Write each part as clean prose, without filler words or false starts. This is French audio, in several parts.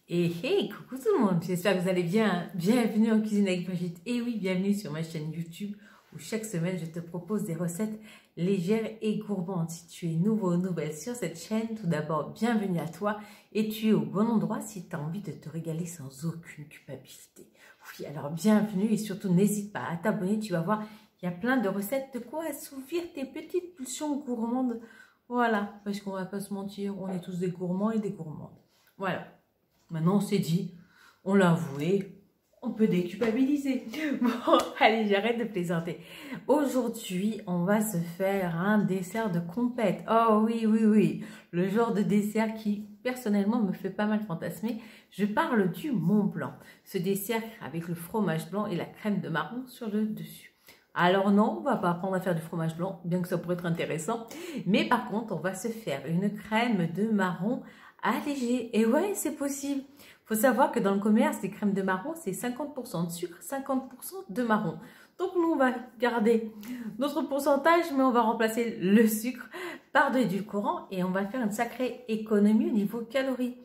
Et hey, coucou tout le monde, j'espère que vous allez bien. Bienvenue en cuisine avec Brigitte. Et oui, bienvenue sur ma chaîne YouTube où chaque semaine je te propose des recettes légères et gourmandes. Si tu es nouveau ou nouvelle sur cette chaîne, tout d'abord, bienvenue à toi. Et tu es au bon endroit si tu as envie de te régaler sans aucune culpabilité. Oui, alors bienvenue et surtout n'hésite pas à t'abonner, tu vas voir, il y a plein de recettes de quoi assouvir tes petites pulsions gourmandes. Voilà, parce qu'on va pas se mentir, on est tous des gourmands et des gourmandes. Voilà. Maintenant, on s'est dit, on l'a avoué, on peut déculpabiliser. Bon, allez, j'arrête de plaisanter. Aujourd'hui, on va se faire un dessert de compète. Oh oui, oui, oui. Le genre de dessert qui, personnellement, me fait pas mal fantasmer. Je parle du Mont Blanc. Ce dessert avec le fromage blanc et la crème de marron sur le dessus. Alors non, on va pas apprendre à faire du fromage blanc, bien que ça pourrait être intéressant. Mais par contre, on va se faire une crème de marron allégée. Et ouais, c'est possible. Faut savoir que dans le commerce, les crèmes de marron, c'est 50% de sucre, 50% de marron. Donc nous, on va garder notre pourcentage, mais on va remplacer le sucre par de l'édulcorant et on va faire une sacrée économie au niveau calories.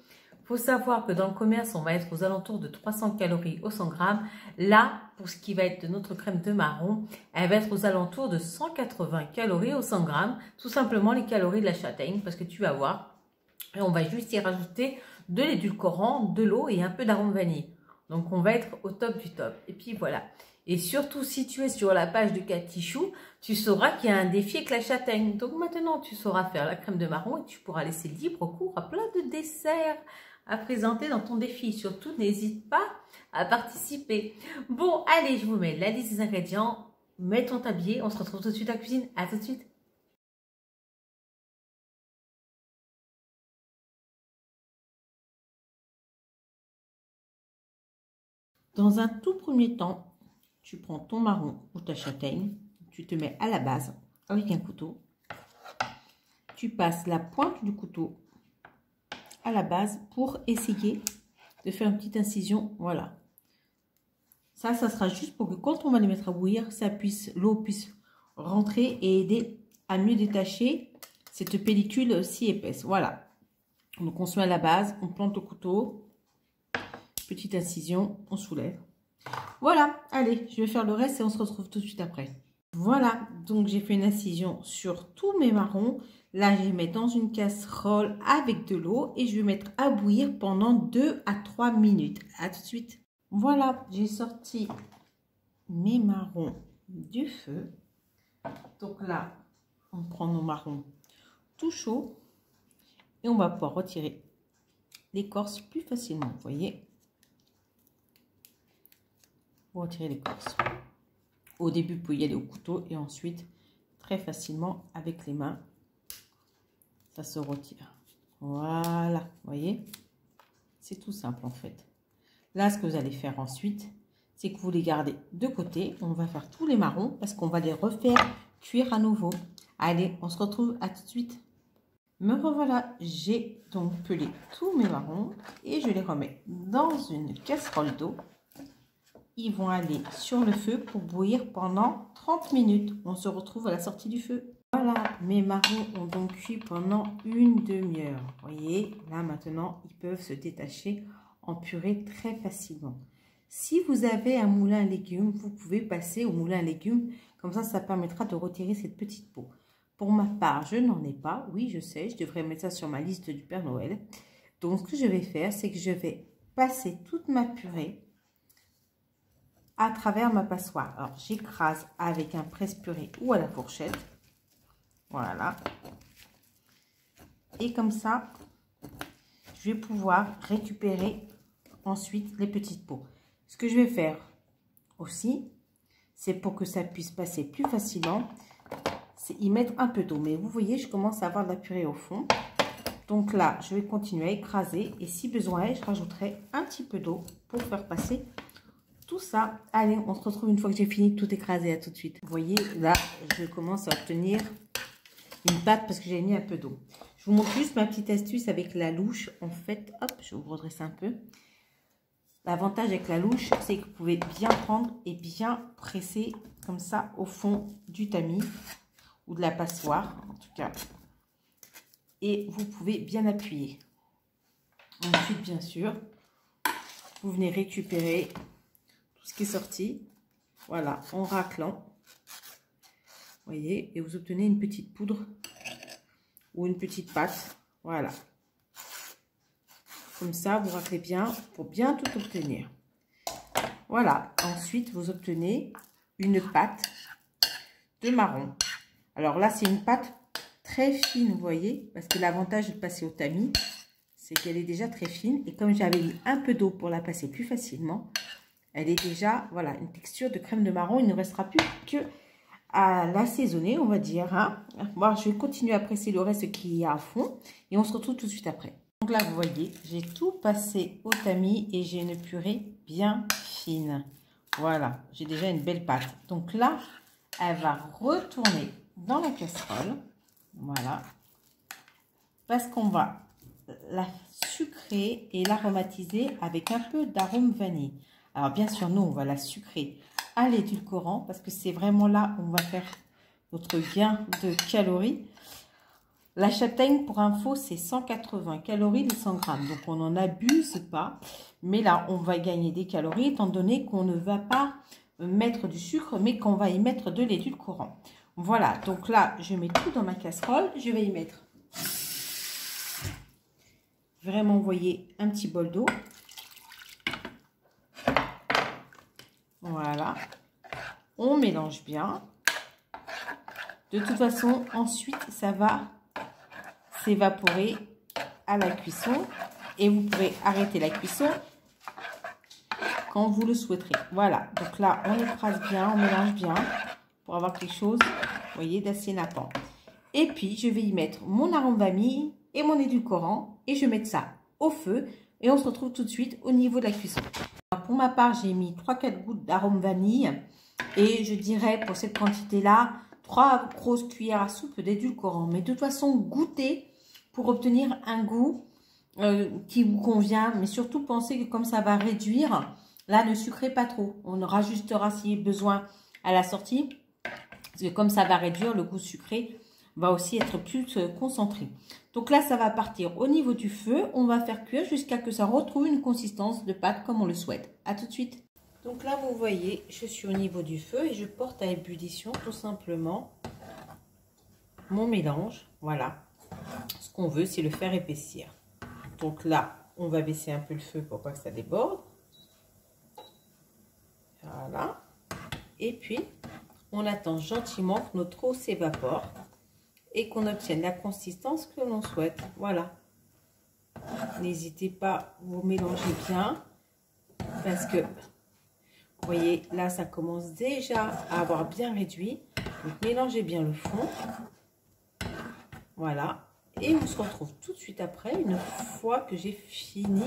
Faut savoir que dans le commerce, on va être aux alentours de 300 calories au 100 grammes. Là, pour ce qui va être de notre crème de marron, elle va être aux alentours de 180 calories au 100 grammes. Tout simplement les calories de la châtaigne, parce que tu vas voir. Et on va juste y rajouter de l'édulcorant, de l'eau et un peu d'arôme vanille. Donc, on va être au top du top. Et puis, voilà. Et surtout, si tu es sur la page de Cathy Chou, tu sauras qu'il y a un défi avec la châtaigne. Donc, maintenant, tu sauras faire la crème de marron et tu pourras laisser libre cours à plein de desserts à présenter dans ton défi. Surtout, n'hésite pas à participer. Bon, allez, je vous mets la liste des ingrédients. Mets ton tablier. On se retrouve tout de suite à la cuisine. À tout de suite. Dans un tout premier temps, tu prends ton marron ou ta châtaigne, tu te mets à la base avec un couteau. Tu passes la pointe du couteau à la base pour essayer de faire une petite incision. Voilà. Ça sera juste pour que quand on va les mettre à bouillir, l'eau puisse rentrer et aider à mieux détacher cette pellicule si épaisse. Voilà. Donc on se met à la base, on plante le couteau, petite incision, on soulève. Voilà, allez, je vais faire le reste et on se retrouve tout de suite après. Voilà, donc j'ai fait une incision sur tous mes marrons. Là, je vais mettre dans une casserole avec de l'eau et je vais mettre à bouillir pendant 2 à 3 minutes. À tout de suite. Voilà, j'ai sorti mes marrons du feu. Donc là, on prend nos marrons tout chauds et on va pouvoir retirer l'écorce plus facilement, vous voyez. Retirer l'écorce. Au début, vous pouvez y aller au couteau et ensuite, très facilement, avec les mains, ça se retire. Voilà, vous voyez, c'est tout simple en fait. Là, ce que vous allez faire ensuite, c'est que vous les gardez de côté. On va faire tous les marrons parce qu'on va les refaire cuire à nouveau. Allez, on se retrouve à tout de suite. Me revoilà, j'ai donc pelé tous mes marrons et je les remets dans une casserole d'eau. Ils vont aller sur le feu pour bouillir pendant 30 minutes. On se retrouve à la sortie du feu. Voilà, mes marrons ont donc cuit pendant une demi-heure. Vous voyez, là maintenant, ils peuvent se détacher en purée très facilement. Si vous avez un moulin à légumes, vous pouvez passer au moulin à légumes. Comme ça permettra de retirer cette petite peau. Pour ma part, je n'en ai pas. Oui, je sais, je devrais mettre ça sur ma liste du Père Noël. Donc, ce que je vais faire, c'est que je vais passer toute ma purée à travers ma passoire. Alors, j'écrase avec un presse-purée ou à la fourchette. Voilà. Et comme ça, je vais pouvoir récupérer ensuite les petites peaux. Ce que je vais faire aussi, c'est pour que ça puisse passer plus facilement, c'est y mettre un peu d'eau. Mais vous voyez, je commence à avoir de la purée au fond. Donc là, je vais continuer à écraser. Et si besoin est, je rajouterai un petit peu d'eau pour faire passer tout ça. Allez, on se retrouve une fois que j'ai fini de tout écraser. À tout de suite. Vous voyez, là, je commence à obtenir une pâte parce que j'ai mis un peu d'eau. Je vous montre juste ma petite astuce avec la louche. En fait, hop, je vais vous redresser un peu. L'avantage avec la louche, c'est que vous pouvez bien prendre et bien presser comme ça au fond du tamis ou de la passoire, en tout cas. Et vous pouvez bien appuyer. Ensuite, bien sûr, vous venez récupérer tout ce qui est sorti. Voilà, en raclant. Vous voyez, et vous obtenez une petite poudre ou une petite pâte. Voilà. Comme ça, vous raclez bien pour bien tout obtenir. Voilà. Ensuite, vous obtenez une pâte de marron. Alors là, c'est une pâte très fine, vous voyez, parce que l'avantage de passer au tamis, c'est qu'elle est déjà très fine. Et comme j'avais mis un peu d'eau pour la passer plus facilement, elle est déjà, voilà, une texture de crème de marron. Il ne restera plus que à l'assaisonner, on va dire. Hein. Bon, je vais continuer à presser le reste qui est à fond et on se retrouve tout de suite après. Donc là, vous voyez, j'ai tout passé au tamis et j'ai une purée bien fine. Voilà, j'ai déjà une belle pâte. Donc là, elle va retourner dans la casserole. Voilà. Parce qu'on va la sucrer et l'aromatiser avec un peu d'arôme vanille. Alors bien sûr, nous, on va la sucrer à l'édulcorant parce que c'est vraiment là où on va faire notre gain de calories. La châtaigne, pour info, c'est 180 calories les 100 grammes. Donc, on n'en abuse pas. Mais là, on va gagner des calories étant donné qu'on ne va pas mettre du sucre, mais qu'on va y mettre de l'édulcorant. Voilà. Donc là, je mets tout dans ma casserole. Je vais y mettre vraiment, vous voyez, un petit bol d'eau. Voilà. On mélange bien. De toute façon, ensuite, ça va s'évaporer à la cuisson. Et vous pouvez arrêter la cuisson quand vous le souhaiterez. Voilà. Donc là, on écrase bien, on mélange bien pour avoir quelque chose, vous voyez, d'assez nappant. Et puis, je vais y mettre mon arôme vanille et mon édulcorant. Et je vais mettre ça au feu. Et on se retrouve tout de suite au niveau de la cuisson. Alors, pour ma part, j'ai mis 3-4 gouttes d'arôme vanille. Et je dirais, pour cette quantité-là, 3 grosses cuillères à soupe d'édulcorant. Mais de toute façon, goûtez pour obtenir un goût qui vous convient. Mais surtout, pensez que comme ça va réduire, là, ne sucrez pas trop. On rajustera si besoin à la sortie. Parce que comme ça va réduire, le goût sucré va aussi être plus concentré. Donc là, ça va partir au niveau du feu. On va faire cuire jusqu'à que ça retrouve une consistance de pâte comme on le souhaite. À tout de suite. Donc là, vous voyez, je suis au niveau du feu et je porte à ébullition tout simplement mon mélange. Voilà. Ce qu'on veut, c'est le faire épaissir. Donc là, on va baisser un peu le feu pour pas que ça déborde. Voilà. Et puis, on attend gentiment que notre eau s'évapore et qu'on obtienne la consistance que l'on souhaite. Voilà. N'hésitez pas, vous mélangez bien parce que, vous voyez, là, ça commence déjà à avoir bien réduit. Donc, mélangez bien le fond. Voilà. Et on se retrouve tout de suite après, une fois que j'ai fini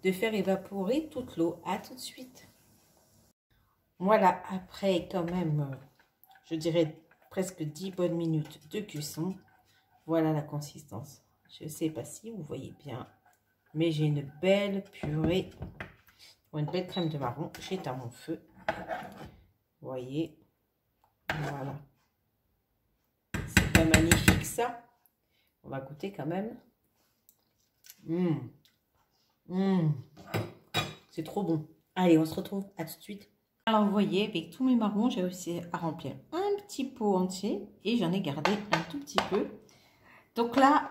de faire évaporer toute l'eau. À tout de suite. Voilà, après quand même, je dirais presque 10 bonnes minutes de cuisson. Voilà la consistance. Je ne sais pas si vous voyez bien, mais j'ai une belle purée, ou une belle crème de marron. J'éteins mon feu. Vous voyez, voilà. C'est pas magnifique ça. On va goûter quand même. C'est trop bon. Allez, on se retrouve à tout de suite. Alors, vous voyez, avec tous mes marrons, j'ai réussi à remplir un petit pot entier et j'en ai gardé un tout petit peu. Donc là,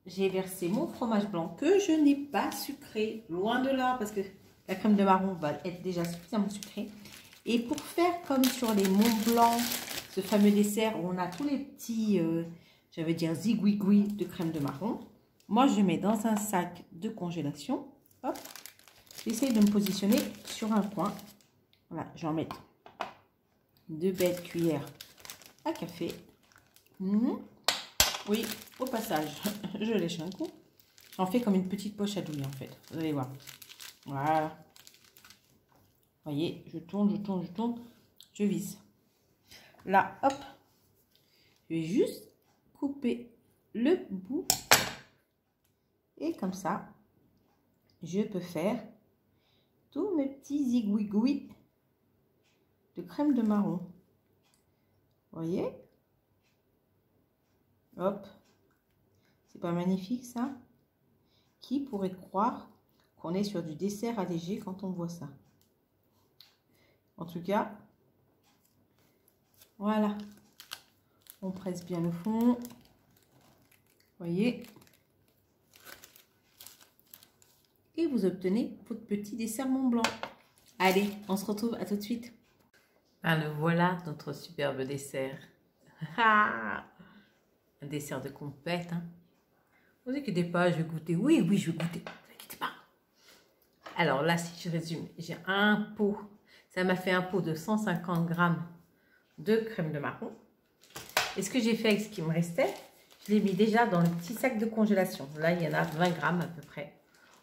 j'ai versé mon fromage blanc que je n'ai pas sucré, loin de là, parce que la crème de marron va être déjà suffisamment sucrée. Et pour faire comme sur les Mont Blanc, ce fameux dessert où on a tous les petits, j'allais dire zigouigouis de crème de marron, moi je mets dans un sac de congélation. Hop, j'essaie de me positionner sur un coin. Voilà, j'en mets 2 belles cuillères à café. Oui, au passage, je lèche un coup. J'en fais comme une petite poche à douille en fait. Vous allez voir. Voilà. Vous voyez, je tourne, je visse. Là, hop, je vais juste couper le bout. Et comme ça, je peux faire tous mes petits zigouigouis de crème de marron. Vous voyez? Hop. C'est pas magnifique ça? Qui pourrait croire qu'on est sur du dessert allégé quand on voit ça. En tout cas, voilà. On presse bien le fond. Voyez. Et vous obtenez votre petit dessert Mont Blanc. Allez, on se retrouve à tout de suite. Alors voilà notre superbe dessert. Un dessert de compète. Hein. Ne vous inquiétez pas, je vais goûter. Oui, oui, je vais goûter. Ne vous inquiétez pas. Alors là, si je résume, j'ai un pot. Ça m'a fait un pot de 150 grammes de crème de marron. Et ce que j'ai fait avec ce qui me restait, je l'ai mis déjà dans le petit sac de congélation. Là, il y en a 20 grammes à peu près.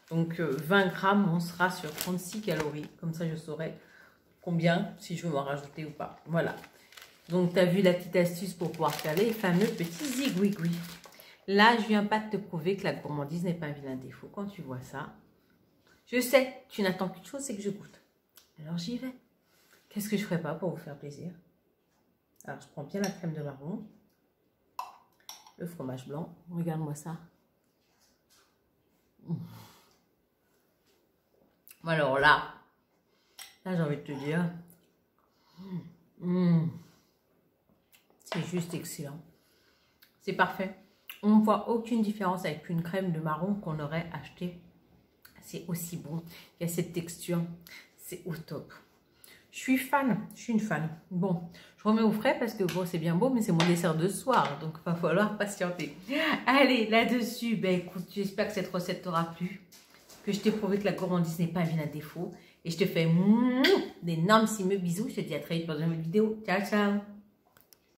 Donc 20 grammes, on sera sur 36 calories. Comme ça, je saurai combien, si je veux m'en rajouter ou pas. Voilà. Donc, tu as vu la petite astuce pour pouvoir faire les fameux petits zigouigouis. Là, je viens pas de te prouver que la gourmandise n'est pas un vilain défaut. Quand tu vois ça, je sais, tu n'attends qu'une chose, c'est que je goûte. Alors, j'y vais. Qu'est-ce que je ferais pas pour vous faire plaisir? Alors, je prends bien la crème de marron, le fromage blanc. Regarde-moi ça. Alors là, j'ai envie de te dire, c'est juste excellent. C'est parfait. On ne voit aucune différence avec une crème de marron qu'on aurait acheté. C'est aussi bon. Il y a cette texture. C'est au top. Je suis fan. Je suis une fan. Bon, je remets au frais parce que bon, c'est bien beau, mais c'est mon dessert de soir. Donc, il va falloir patienter. Allez, là-dessus, ben écoute, j'espère que cette recette t'aura plu. Que je t'ai prouvé que la gourmandise n'est pas un vilain défaut. Et je te fais d'énormes bisous. Je te dis à très vite pour une nouvelle vidéo. Ciao, ciao.